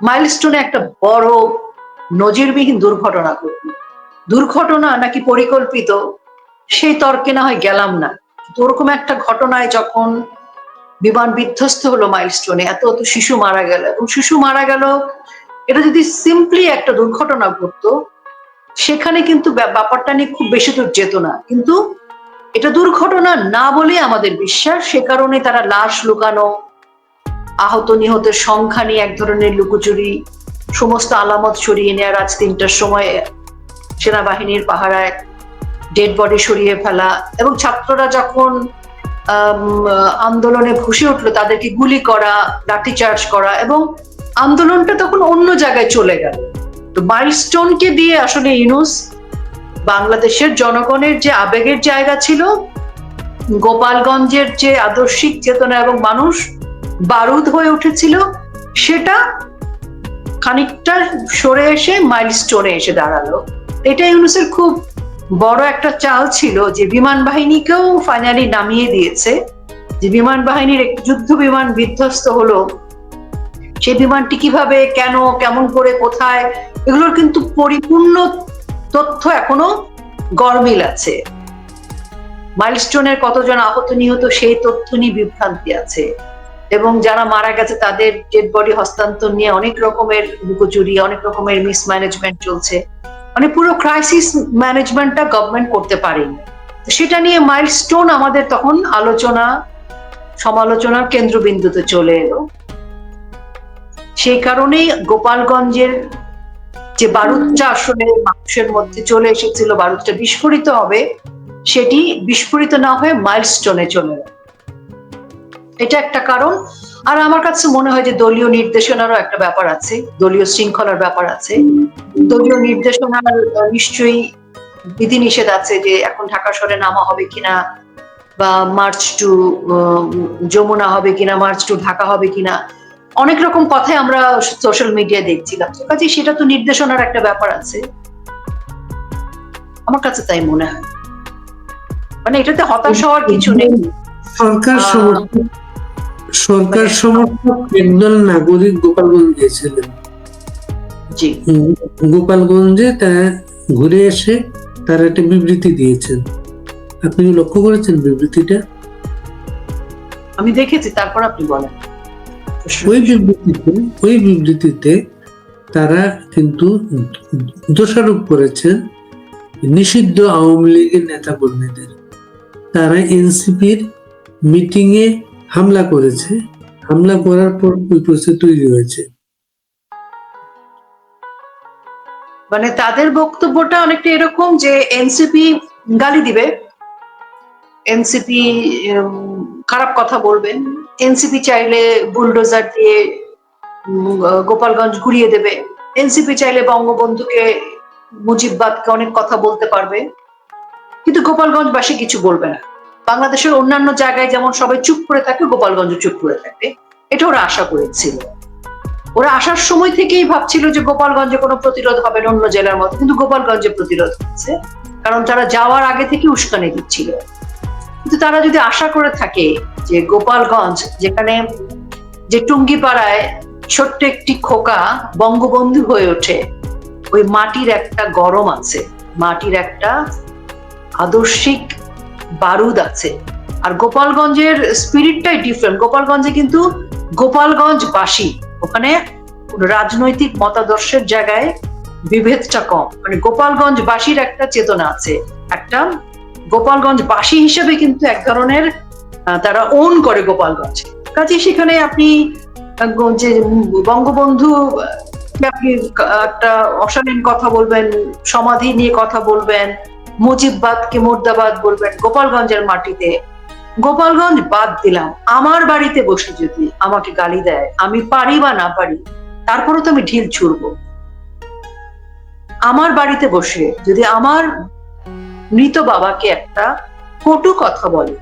মাইলস্টোনে একটা বড় নজিরবিহীন দুর্ঘটনা ঘটল। দুর্ঘটনা নাকি পরিকল্পিত সেই তর্কে না হয় গেলাম না। ওরকম একটা ঘটনায় যখন বিমান বিধ্বস্ত হলো মাইলস্টোনে, এত এত শিশু মারা গেল, এবং শিশু মারা গেল, এটা যদি সিম্পলি একটা দুর্ঘটনা ঘটতো সেখানে কিন্তু ব্যাপারটা নিয়ে খুব বেশি দূর যেত না। কিন্তু এটা দুর্ঘটনা না বলেই আমাদের বিশ্বাস, সে কারণে তারা লাশ লুকানো, আহত নিহতের সংখ্যা নিয়ে এক ধরনের লুকোচুরি, সমস্ত আলামত সরিয়ে নেওয়া, রাত ৩টার সময় সেনাবাহিনীর পাহারায় ডেড বডি সরিয়ে ফেলা, এবং ছাত্ররা যখন আন্দোলনে ফুঁসে উঠলো তাদেরকে গুলি করা, লাঠিচার্জ করা, এবং আন্দোলনটা তখন অন্য জায়গায় চলে গেল। তো মাইলস্টোনকে দিয়ে আসলে ইউনূস বাংলাদেশের জনগণের যে আবেগের জায়গা ছিল, গোপালগঞ্জের যে আদর্শিক চেতনা এবং মানুষ বারুদ হয়ে উঠেছিল, সেটা খানিকটা সরে এসে মাইলস্টোনে এসে দাঁড়ালো। এটা ইউনূসের খুব বড় একটা চাল ছিল, যে বিমান বাহিনীকেও ফাইনালি নামিয়ে দিয়েছে। যে বিমান বাহিনীর একটি যুদ্ধ বিমান বিধ্বস্ত হলো, সেই বিমানটি কিভাবে, কেন, কেমন করে, কোথায়, এগুলোর কিন্তু পরিপূর্ণ তথ্য এখনো গরমিল আছে। মাইলস্টোনের কতজন আহত নিহত সেই তথ্য নিয়ে বিভ্রান্তি আছে, এবং যারা মারা গেছে তাদের ডেড বডি হস্তান্তর নিয়ে অনেক রকমের লুকোচুরি, অনেক রকমের মিসম্যানেজমেন্ট চলছে। মানে পুরো ক্রাইসিস ম্যানেজমেন্টটা গভর্নমেন্ট করতে পারেনি। সেটা নিয়ে মাইলস্টোন আমাদের তখন আলোচনা সমালোচনার কেন্দ্রবিন্দুতে চলে এলো। সেই কারণেই গোপালগঞ্জের যে বারুদটা আসলে মানুষের মধ্যে চলে এসেছিল, বারুদটা বিস্ফোরিত হবে, সেটি বিস্ফোরিত না হয়ে মাইলস্টোনে চলে গেল। এটা একটা কারণ। আর আমার কাছে মনে হয় যে দলীয় নির্দেশনারও একটা ব্যাপার আছে, দলীয় শৃঙ্খলার ব্যাপার আছে। দলীয় নির্দেশনার নিশ্চয়ই বিধিনিষেধ আছে, যে এখন ঢাকা শহরে নামা হবে কিনা, বা মার্চ টু যমুনা হবে কিনা, মার্চ টু ঢাকা হবে কিনা, অনেক রকম কথাই আমরা সোশ্যাল মিডিয়ায় দেখছিলাম। তো কাজে সেটা তো নির্দেশনার একটা ব্যাপার আছে, আমার কাছে তাই মনে হয়। মানে এটাতে হতাশ হওয়ার কিছু নেই। সরকার সমর্থক একদল নাগরিক গোপালগঞ্জ গিয়েছিলেন। জি, গোপালগঞ্জে তারা ঘুরে এসে তারা একটা বিবৃতি দিয়েছেন। আপনি লক্ষ্য করেছেন বিবৃতিটা? আমি দেখেছি, তারপর আপনি বলেন। ওই বিবৃতিতে তারা কিন্তু দোষারোপ করেছেন নিষিদ্ধ আওয়ামী লীগের নেতা কর্মীদের। তারা এনসিপির মিটিং এ হামলা করেছে, হামলা করার পর ওই পরিস্থিতি তৈরি হয়েছে। মানে তাদের বক্তব্যটা অনেকটা এরকম যে এনসিপি গালি দিবে, এনসিপি খারাপ কথা বলবেন, এনসিপি চাইলে বুলডোজার দিয়ে গোপালগঞ্জ ঘুরিয়ে দেবে, এনসিপি চাইলে বঙ্গবন্ধুকে, মুজিববাদকে অনেক কথা বলতে পারবে, কিন্তু গোপালগঞ্জবাসী কিছু বলবে না। বাংলাদেশের অন্যান্য জায়গায় যেমন সবাই চুপ করে থাকে, গোপালগঞ্জ চুপ করে থাকে। এটা ওরা আশা করেছিল। ওরা আসার সময় থেকেই ভাবছিল যে গোপালগঞ্জে কোনো প্রতিরোধ হবে না অন্য জেলার মতো, কিন্তু গোপালগঞ্জে প্রতিরোধ হচ্ছে, কারণ তারা যাওয়ার আগে থেকে উস্কানি দিচ্ছিল। কিন্তু তারা যদি আশা করে থাকে যে গোপালগঞ্জ, যেখানে যে টুঙ্গিপাড়ায় ছোট্ট একটি খোকা বঙ্গবন্ধু হয়ে ওঠে, ওই মাটির একটা গরম আছে, মাটির একটা আদর্শিক বারুদ আছে। আর গোপালগঞ্জের স্পিরিটটাই ডিফারেন্ট। গোপালগঞ্জে কিন্তু গোপালগঞ্জবাসী, ওখানে রাজনৈতিক মতাদর্শের জায়গায় বিভেদটা কম। মানে গোপালগঞ্জবাসীর একটা চেতনা আছে, একটা গোপালগঞ্জবাসী হিসেবে কিন্তু এক ধরনের তারা ওন করে গোপালগঞ্জ। কাজে সেখানে আপনি যে বঙ্গবন্ধু, আপনি একটা অশালীন কথা বলবেন, সমাধি নিয়ে কথা বলবেন, মুজিববাদকে মুর্দাবাদ বলবেন গোপালগঞ্জের মাটিতে। গোপালগঞ্জ বাদ দিলাম, আমার বাড়িতে বসে যদি আমাকে গালি দেয়, আমি পারি বা না পারি, তারপরও তো আমি ঢিল ছুড়বো। আমার বাড়িতে বসে যদি আমার মৃত বাবাকে একটা কটু কথা বলে,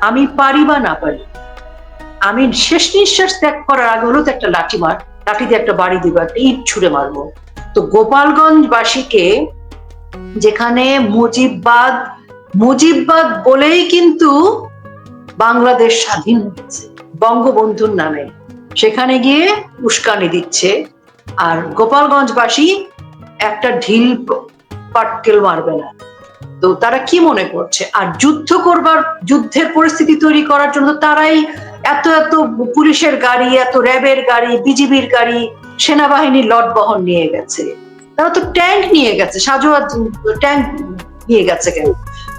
আমি পারি বা না পারি, আমি শেষ নিঃশ্বাস ত্যাগ করার আগে হলো তো একটা লাঠি দিয়ে একটা বাড়ি দিব, একটা ইট ছুঁড়ে মারবো। তো গোপালগঞ্জবাসীকে, যেখানে মুজিববাদ বলেই কিন্তু বাংলাদেশ স্বাধীন হয়েছে বঙ্গবন্ধুর নামে, সেখানে গিয়ে উস্কানি দিচ্ছে, আর গোপালগঞ্জবাসী একটা ঢিল পাটকেল মারবে না। তো তারা কি মনে করছে? আর যুদ্ধের পরিস্থিতি তৈরি করার জন্য তারাই এত এত পুলিশের গাড়ি, এত র্যাবের গাড়ি, বিজিবির গাড়ি, সেনাবাহিনীর লট বহন নিয়ে গেছে। তারা তো ট্যাঙ্ক নিয়ে গেছে, সাজোয়া ট্যাঙ্ক নিয়ে গেছে কেন?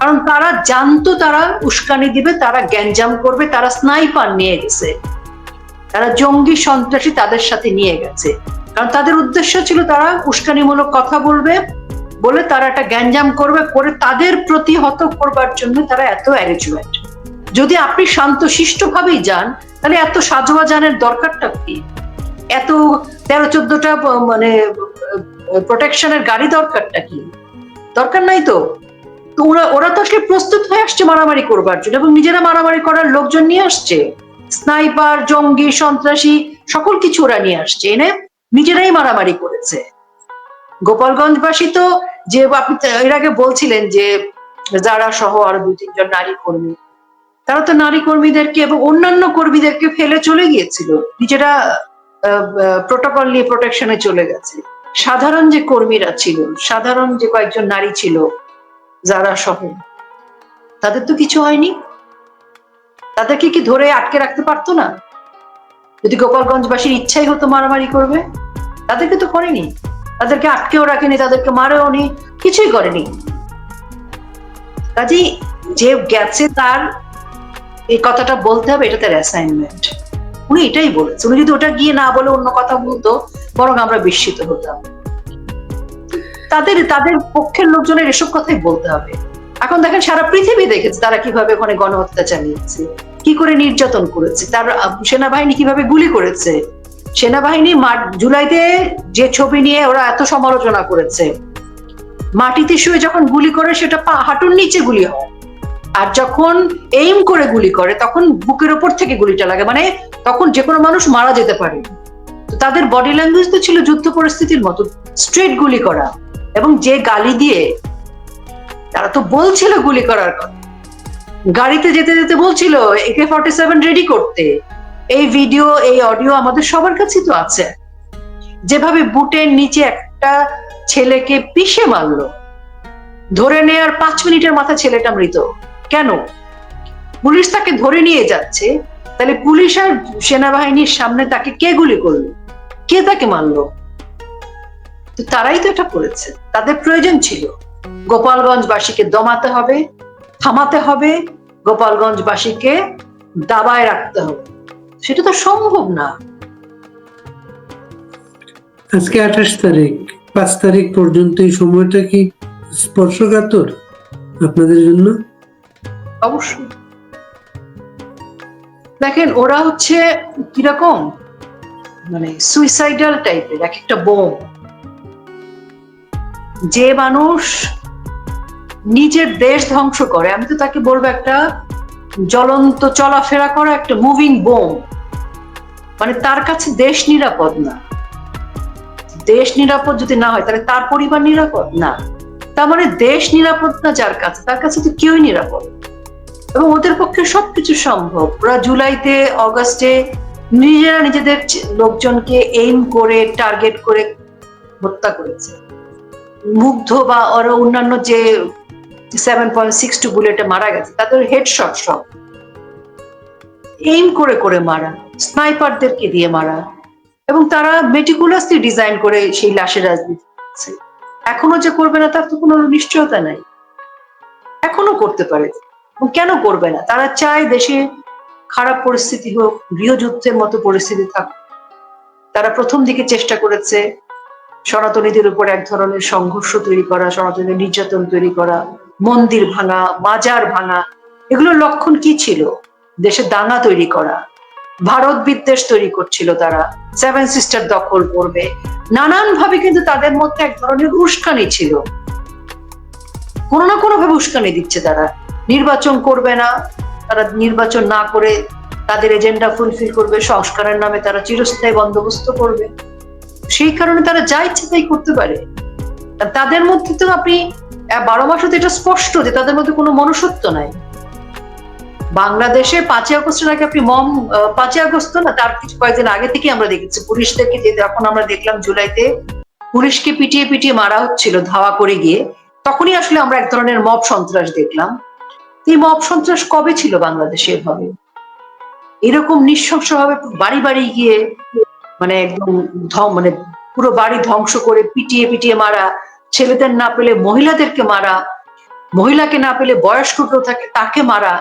কারণ তারা জানতো তারা উস্কানি দিবে, তারা গ্যাঞ্জাম করবে, তারা স্নাইপার নিয়ে গেছে, তারা জঙ্গি সন্ত্রাসী তাদের সাথে নিয়ে গেছে। কারণ তাদের উদ্দেশ্য ছিল তারা উস্কানিমূলক কথা বলবে, বলে তারা একটা গ্যাঞ্জাম করবে, করে তাদের প্রতিহত করবার জন্য তারা এত অ্যারেঞ্জমেন্ট। যদি আপনি শান্ত শিষ্ট ভাবেই যান, তাহলে এত সাজোয়া জানের দরকারটা কি? এত 13-14টা মানে প্রোটেকশনের গাড়ি দরকারটা কি? দরকার নাই তো। ওরা তো আসলে প্রস্তুত হয়ে আসছে মারামারি করবার জন্য, এবং নিজেরা মারামারি করার লোকজন নিয়ে আসছে, স্নাইপার, জঙ্গি, সন্ত্রাসী, সকল কিছু ওরা নিয়ে আসছে, এনে নিজেরাই মারামারি করেছে। গোপালগঞ্জবাসী তো, যে আপনি এর আগে বলছিলেন যে যারা সহ আরো 2-3 জন নারী কর্মী, তারা তো নারী কর্মীদেরকে এবং অন্যান্য কর্মীদেরকে ফেলে চলে গিয়েছিল, নিজেরা প্রোটোকল নিয়ে প্রোটেকশনে চলে গেছে। সাধারণ যে কর্মীরা ছিল, সাধারণ যে কয়েকজন নারী ছিল যারা সহ, তাদের তো কিছু হয়নি। তাদেরকে কি ধরে আটকে রাখতে পারতো না? যদি গোপালগঞ্জবাসীর ইচ্ছাই হতো মারামারি করবে, তাদেরকে তো করেনি। তাদেরকে আটকেও রাখেনি, তাদেরকে মারেও নি, কিছুই করেনি। কাজেই যে গেছে তার এই কথাটা বলতে হবে, এটা তার অ্যাসাইনমেন্ট। উনি এটাই বলেছে। উনি যদি ওটা গিয়ে না বলে অন্য কথা বলতো, বরং আমরা বিস্মিত হতাম। তাদের পক্ষের লোকজনের এসব কথাই বলতে হবে। এখন দেখেন সারা পৃথিবী দেখেছে তারা কিভাবে ওখানে গণহত্যা চালিয়েছে, কি করে নির্যাতন করেছে, তার সেনাবাহিনী কিভাবে গুলি করেছে। সেনাবাহিনী জুলাইতে যে ছবি নিয়ে ওরা এত সমালোচনা করেছে, মাটিতে শুয়ে যখন গুলি করে সেটা হাঁটুর নিচে গুলি হয়, আর যখন এইম করে গুলি করে তখন বুকের ওপর থেকে গুলিটা লাগে, মানে তখন যে কোনো মানুষ মারা যেতে পারে। তো তাদের বডি ল্যাঙ্গুয়েজ তো ছিল যুদ্ধ পরিস্থিতির মতো, স্ট্রেট গুলি করা। এবং যে গালি দিয়ে, তারা তো বলছিল গুলি করার কথা, গাড়িতে যেতে যেতে বলছিল AK-47 রেডি করতে। এই ভিডিও, এই অডিও আমাদের সবার কাছে তো আছে। যেভাবে বুটের নিচে একটা ছেলেকে পিষে মারলো, ধরে নেয়ার 5 মিনিটের মাথা ছেলেটা মৃত। কেন? পুলিশ তাকে ধরে নিয়ে যাচ্ছে, তাহলে পুলিশ আর সেনাবাহিনীর সামনে তাকে কে গুলি করলো, কে তাকে মারলো? তো তারাই তো এটা করেছে। তাদের প্রয়োজন ছিল গোপালগঞ্জবাসীকে দমাতে হবে, থামাতে হবে, গোপালগঞ্জবাসীকে দাবায় রাখতে হবে। সেটা তো সম্ভব না। আজকে 28 তারিখ, 5 তারিখ পর্যন্ত এই সময়টা কি স্পর্শকাতর আপনাদের জন্য? অবশ্যই। দেখেন ওরা হচ্ছে কিরকম, মানে সুইসাইডাল টাইপের এক একটা বোম। যে মানুষ নিজের দেশ ধ্বংস করে, আমি তো তাকে বলবো একটা জ্বলন্ত চলাফেরা করা একটা মুভিং বোম। মানে তার কাছে দেশ নিরাপদ না। দেশ নিরাপদ যদি না হয়, তাহলে তার পরিবার নিরাপদ না। তার মানে দেশ নিরাপদ না যার কাছে, তার কাছে তো কেউই নিরাপদ। এবং ওদের পক্ষে সবকিছু সম্ভব। ওরা জুলাইতে, অগাস্টে নিজেরা নিজেদের লোকজনকে এইম করে, টার্গেট করে হত্যা করেছে। মুগ্ধ বা আরো অন্যান্য যে 7.62 বুলেটে মারা গেছে, তাদের হেডশট সব এইম করে করে মারা, স্নাইপারদেরকে দিয়ে মারা। এবং তারা মেটিকুলাসলি ডিজাইন করে সেই লাশের রাজনীতি করছে। এখনো যে করবে না তার তো কোনো নিশ্চয়তা নাই, এখনো করতে পারে। কেন করবে না? তারা চায় দেশে খারাপ পরিস্থিতি হোক, গৃহযুদ্ধের মতো পরিস্থিতি থাকুক। তারা প্রথম দিকে চেষ্টা করেছে সনাতনীদের উপর এক ধরনের সংঘর্ষ তৈরি করা, সনাতনীদের নির্যাতন তৈরি করা, মন্দির ভাঙা, মাজার ভাঙা। এগুলোর লক্ষণ কি ছিল? দেশে দাঙ্গা তৈরি করা, ভারত বিদ্বেষ তৈরি করছিল তারা, 7 সিস্টার দখল করবে, নানান ভাবে। কিন্তু তাদের মধ্যে এক ধরনের উস্কানি ছিল, কোনো না কোনো ভাবে উস্কানি দিচ্ছে। তারা নির্বাচন করবে না, তারা নির্বাচন না করে তাদের এজেন্ডা ফুলফিল করবে, সংস্কারের নামে তারা চিরস্থায়ী বন্দোবস্ত করবে। সেই কারণে তারা যা ইচ্ছে তাই করতে পারে। তাদের মধ্যে তো আপনি 12 মাসে তো এটা স্পষ্ট যে তাদের মধ্যে কোনো মনুষ্যত্ব নাই। বাংলাদেশে 5ই আগস্টের আগে আপনি 5ই আগস্ট না, তার কিছু কয়েকদিন আগে থেকে আমরা দেখেছি পুলিশদেরকে, যে যখন আমরা দেখলাম জুলাইতে পুলিশকে পিটিয়ে পিটিয়ে মারা হচ্ছিল ধাওয়া করে গিয়ে, তখনই আসলে আমরা এক ধরনের মব সন্ত্রাস দেখলাম। এই মব সন্ত্রাস কবে ছিল বাংলাদেশে এভাবে, এরকম নৃশংসভাবে বাড়ি বাড়ি গিয়ে মানে একদম মানে পুরো বাড়ি ধ্বংস করে পিটিয়ে পিটিয়ে মারা, ছেলেদের না পেলে মহিলাদেরকে মারা, মহিলাকে না পেলে বয়স্ক কেউ থাকে তাকে মারা,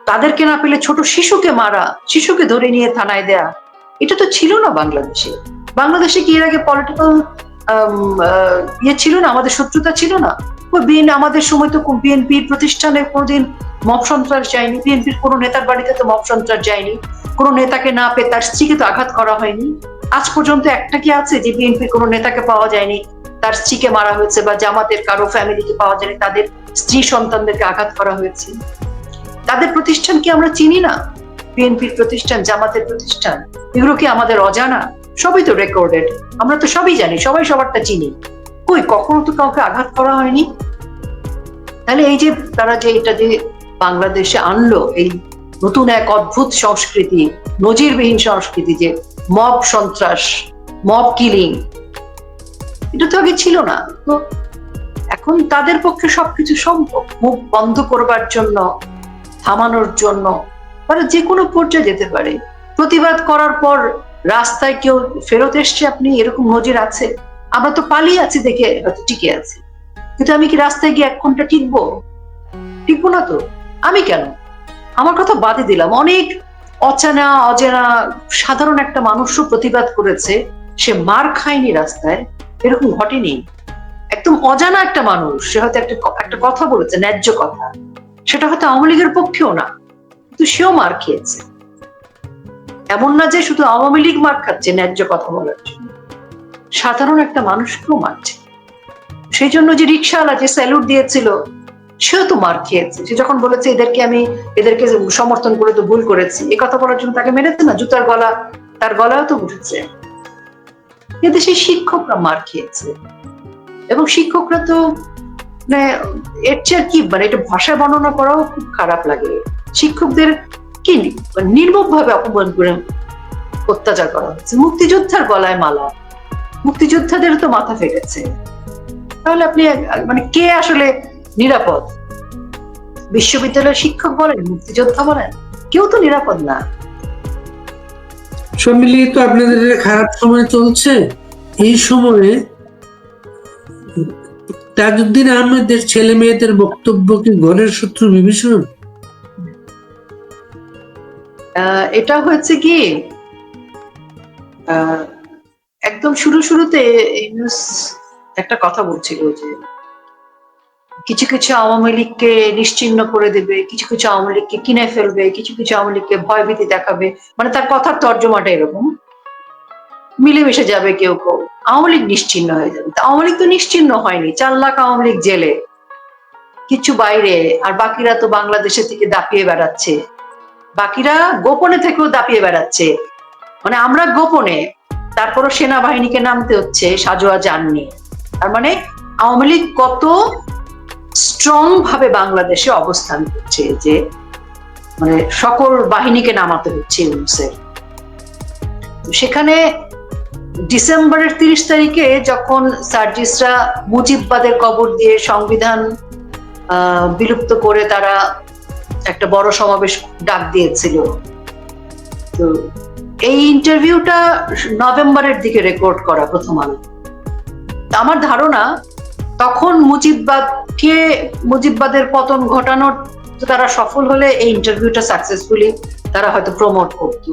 তাদেরকে না পেলে ছোট শিশুকে মারা, শিশুকে ধরে নিয়ে থানায় দেয়া, এটা তো ছিল না বাংলাদেশে। বাংলাদেশে কি এর আগে পলিটিক্যাল ইয়ে ছিল না, আমাদের শত্রুতা ছিল না? আমাদের সময় তো বিএনপির প্রতিষ্ঠানে কোনোদিন মব সন্ত্রাস যায়নি, বিএনপির কোনো নেতার বাড়িতে তো মব সন্ত্রাস যায়নি, কোনো নেতাকে না পেয়ে তার স্ত্রীকে তো আঘাত করা হয়নি। আজ পর্যন্ত একটা কি আছে যে বিএনপির কোনো নেতাকে পাওয়া যায়নি তার স্ত্রীকে মারা হয়েছে, বা জামাতের কারো ফ্যামিলিকে পাওয়া যায়নি তাদের স্ত্রী সন্তানদেরকে আঘাত করা হয়েছে? তাদের প্রতিষ্ঠান কি আমরা চিনি না? বিএনপির প্রতিষ্ঠান, জামাতের প্রতিষ্ঠান, এগুলো কি আমাদের অজানা? সবই তো রেকর্ডেড, আমরা তো সবই জানি, সবাই সবারটা চিনি। কই কখনো তো কাউকে আঘাত করা হয়নি। তাহলে এই যে তারা যে এটা যে বাংলাদেশে আনলো, এই নতুন এক অদ্ভুত সংস্কৃতি, নজিরবিহীন সংস্কৃতি, যে মব সন্ত্রাস, মব কিলিং, এটা তো আগে ছিল না। তো এখন তাদের পক্ষে সবকিছু সম্ভব। মুখ বন্ধ করবার জন্য, থামানোর জন্য তারা যে কোনো পর্যায়ে যেতে পারে। প্রতিবাদ করার পর রাস্তায় কেউ ফেরত এসছে, আপনি এরকম নজির আছে? আমরা তো পালিয়ে আছি দেখে হয়তো টিকে আছি, কিন্তু আমি কি রাস্তায় গিয়ে 1 ঘন্টা টিকবো? টিকবো না তো। আমি কেন, আমার কথা বাদে দিলাম, অনেক অচেনা অজেনা সাধারণ একটা মানুষও প্রতিবাদ করেছে, সে মার খায়নি রাস্তায়, এরকম ঘটেনি। একদম অজানা একটা মানুষ, সে হয়তো একটা কথা বলেছে, ন্যায্য কথা, সেটা হয়তো আওয়ামী লীগের পক্ষেও না, কিন্তু সেও মার খেয়েছে। এমন না যে শুধু আওয়ামী লীগ মার খাচ্ছে ন্যায্য কথা বলার জন্য, সাধারণ একটা মানুষকেও মারছে। সেই জন্য যে রিক্সাওয়ালা যে স্যালুট দিয়েছিল, সেও তো মার খেয়েছে। সে যখন বলেছে এদেরকে সমর্থন করে তো ভুল করেছি, এ কথা বলার জন্য তাকে মেরেছে না, জুতার গলা তার গলাও তো উঠেছে। কিন্তু সেই শিক্ষকরা মার খেয়েছে, এবং শিক্ষকরা তো মানে এর চেয়ে কি, মানে এটা ভাষায় বর্ণনা করাও খুব খারাপ লাগে। শিক্ষকদের কি নির্মম ভাবে অপমান করে অত্যাচার করা হচ্ছে। মুক্তিযোদ্ধার গলায় মালা, মুক্তিযোদ্ধাদের তো মাথা ফেটেছে। তাহলে আপনি মানে কে আসলে নিরাপদ? বিশ্ববিদ্যালয়ের শিক্ষক বলেন, মুক্তিযোদ্ধা বলেন, কেউ তো নিরাপদ না। সব মিলিয়ে তো আপনাদের খারাপ সময় চলছে। এই সময়ে তাজউদ্দিন আহমেদের ছেলে মেয়েদের বক্তব্য কি ঘরের শত্রু বিভীষণ? এটা হয়েছে কি, একদম শুরুতে একটা কথা বলছিল যে কিছু কিছু আওয়ামী লীগকে নিশ্চিহ্ন করে দেবে, কিছু কিছু আওয়ামী লীগকে কিনে ফেলবে, কিছু কিছু আওয়ামী লীগকে ভয়ভীতি দেখাবে, মানে তার কথার তর্জমাটা এরকম, মিলেমিশে যাবে কেউ কেউ, আওয়ামী লীগ নিশ্চিহ্ন হয়ে যাবে। আওয়ামী লীগ তো নিশ্চিহ্ন হয়নি, 4 লাখ আওয়ামী লীগ জেলে, কিছু বাইরে, আর বাকিরা তো বাংলাদেশে থেকে দাপিয়ে বেড়াচ্ছে, বাকিরা গোপনে থেকেও দাপিয়ে বেড়াচ্ছে। মানে আমরা গোপনে, তারপরও সেনাবাহিনীকে নামতে হচ্ছে সাজোয়া যান নিয়ে। তার মানে আওয়ামী লীগ কত স্ট্রং ভাবে বাংলাদেশে অবস্থান করছে, যে মানে সকল বাহিনীকে নামাতে হচ্ছে ইউনুসের। সেখানে ডিসেম্বরের 30 তারিখে যখন সার্জিসরা মুজিববাদের কবর দিয়ে সংবিধান বিলুপ্ত করে তারা একটা বড় সমাবেশ ডাক দিয়েছিল, তো এই ইন্টারভিউটা নভেম্বরের দিকে রেকর্ড করা প্রথম আলো। আমার ধারণা তখন মুজিববাদের পতন ঘটানোর তারা সফল হলে এই ইন্টারভিউটা সাকসেসফুলি তারা হয়তো প্রমোট করত।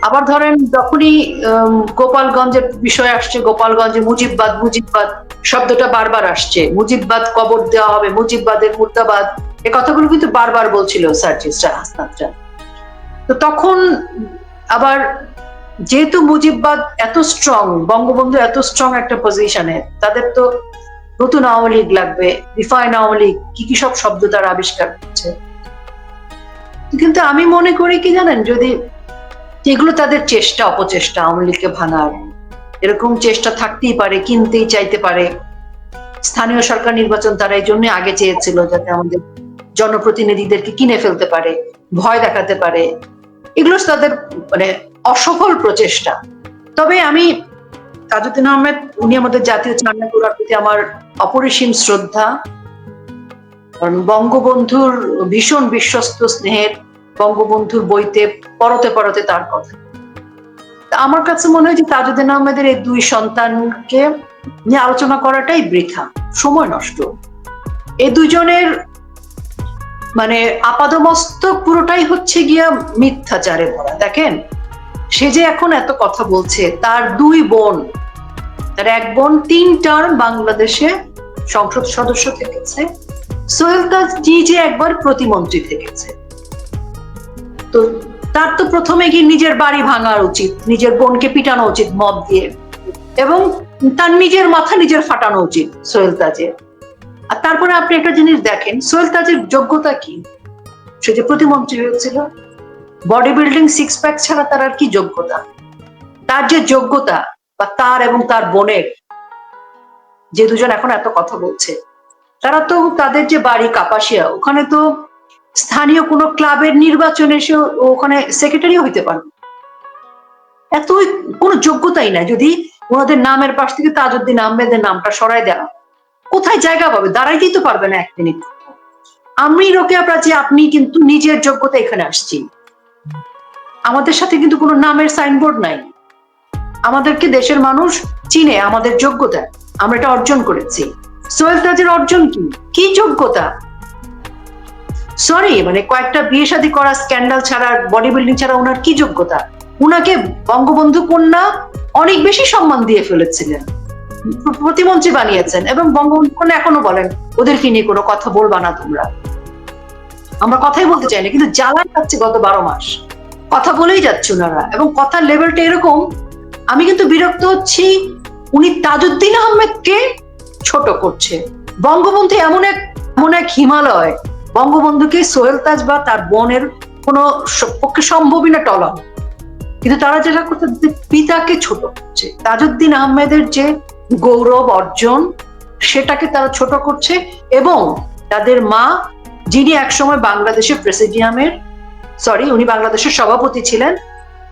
আবার ধরেন যখনই গোপালগঞ্জের বিষয় আসছে, গোপালগঞ্জে মুজিববাদ শব্দটা বারবার আসছে, মুজিববাদ কবর দেওয়া হবে, মুজিববাদের মুর্দাবাদ, এ কথাগুলো কিন্তু বারবার বলছিল সার্জিসরা, হাসনাতরা। তো তখন আবার যেহেতু মুজিববাদ এত স্ট্রং, বঙ্গবন্ধু এত স্ট্রং একটা পজিশনে, তাদের তো নতুন আওয়ামী লীগ লাগবে, রিফাইন আওয়ামী লীগ, কি কি সব শব্দ তারা আবিষ্কার করছে। কিন্তু আমি মনে করি কি জানেন, যদি এগুলো তাদের চেষ্টা অপচেষ্টা আওয়ামী লীগকে ভাঙার, এরকম চেষ্টা থাকতেই পারে, কিনতেই চাইতে পারে। স্থানীয় সরকার নির্বাচন তারা এই জন্য আগে চেয়েছিল, যাতে আমাদের জনপ্রতিনিধিদেরকে কিনে ফেলতে পারে, ভয় দেখাতে পারে, এগুলো তাদের মানে অসফল প্রচেষ্টা। তবে আমি তাজউদ্দিন আহমেদ, উনি আমাদের জাতীয় চার ওনার প্রতি আমার অপরিসীম শ্রদ্ধা। কারণ বঙ্গবন্ধুর ভীষণ বিশ্বস্ত স্নেহের, বঙ্গবন্ধুর বইতে পরতে পরতে তার কথা। আমার কাছে মনে হয় যে তাজউদ্দিন আহমেদের এই দুই সন্তানকে নিয়ে আলোচনা করাটাই বৃথা, সময় নষ্ট। এই দুজনের মানে আপাদমস্তক পুরোটাই হচ্ছে গিয়া মিথ্যাচারে ভরা। দেখেন, সে যে এখন এত কথা বলছে, তার দুই বোন, তার এক বোন 3 টার্ম বাংলাদেশে সংসদ সদস্য থেকেছে, সোহেল তাজ নিজে একবার প্রতিমন্ত্রী থেকেছে। তো তার তো প্রথমে গিয়ে নিজের বাড়ি ভাঙা উচিত, নিজের বোনকে পিটানো উচিত মদ দিয়ে, এবং তার নিজের মাথা নিজের ফাটানো উচিত সোহেল তাজের। আর তারপরে আপনি একটা জিনিস দেখেন, সোহেল তাজের যোগ্যতা কি? সে যে প্রতিমন্ত্রী হয়েছিল, বডি বিল্ডিং 6 প্যাক ছাড়া তার আর কি যোগ্যতা? তার যে যোগ্যতা, বা তার এবং তার বোনের, যে দুজন এখন এত কথা বলছে, তারা তো তাদের যে বাড়ি কাপাসিয়া, ওখানে তো স্থানীয় কোনো ক্লাবের নির্বাচনে এসে ওখানে সেক্রেটারিও হইতে পারে। এত কোনো যোগ্যতাই নাই। যদি ওনাদের নামের পাশ থেকে তাজউদ্দিন আহমেদের নামটা সরাই দেওয়া, কোথায় জায়গা পাবে? দাঁড়াইতেই তো পারবে না 1 মিনিট। আমি রোকেয়া প্রাচী, আপনি কিন্তু নিজের যোগ্যতা এখানে আসছি, আমাদের সাথে কিন্তু কোনো নামের সাইনবোর্ড নাই। আমাদেরকে দেশের মানুষ চিনে আমাদের যোগ্যতা, আমরা এটা অর্জন করেছি। সোহেল তাজের অর্জন কি? কি যোগ্যতা? সরি, মানে কয়েকটা বিয়ে শাদী করা, স্ক্যান্ডাল ছাড়া, বডি বিল্ডিং ছাড়া ওনার কি যোগ্যতা? উনাকে বঙ্গবন্ধু কন্যা অনেক বেশি সম্মান দিয়ে ফেলেছিলেন, প্রতিমন্ত্রী বানিয়েছেন, এবং বঙ্গবন্ধু কন্যা এখনো বলেন ওদেরকে নিয়ে কোনো কথা বলবা না তোমরা। আমরা কথাই বলতে চাই না, কিন্তু জ্বালা যাচ্ছে গত 12 মাস, কথা বলেই যাচ্ছে ওনারা, এবং কথার লেভেলটা এরকম। আমি কিন্তু বিরক্ত হচ্ছি, উনি তাজউদ্দিন আহমেদকে ছোট করছে। বঙ্গবন্ধু এমন এক হিমালয়, বঙ্গবন্ধুকে সোহেল তাজ বা তার বোনের কোনো পক্ষে সম্ভবই না টলানো, কিন্তু তারা যেটা করতে, পিতাকে ছোট করছে। তাজউদ্দিন আহমেদের যে গৌরব অর্জন, সেটাকে তারা ছোট করছে। এবং তাদের মা, যিনি একসময় বাংলাদেশের উনি বাংলাদেশের সভাপতি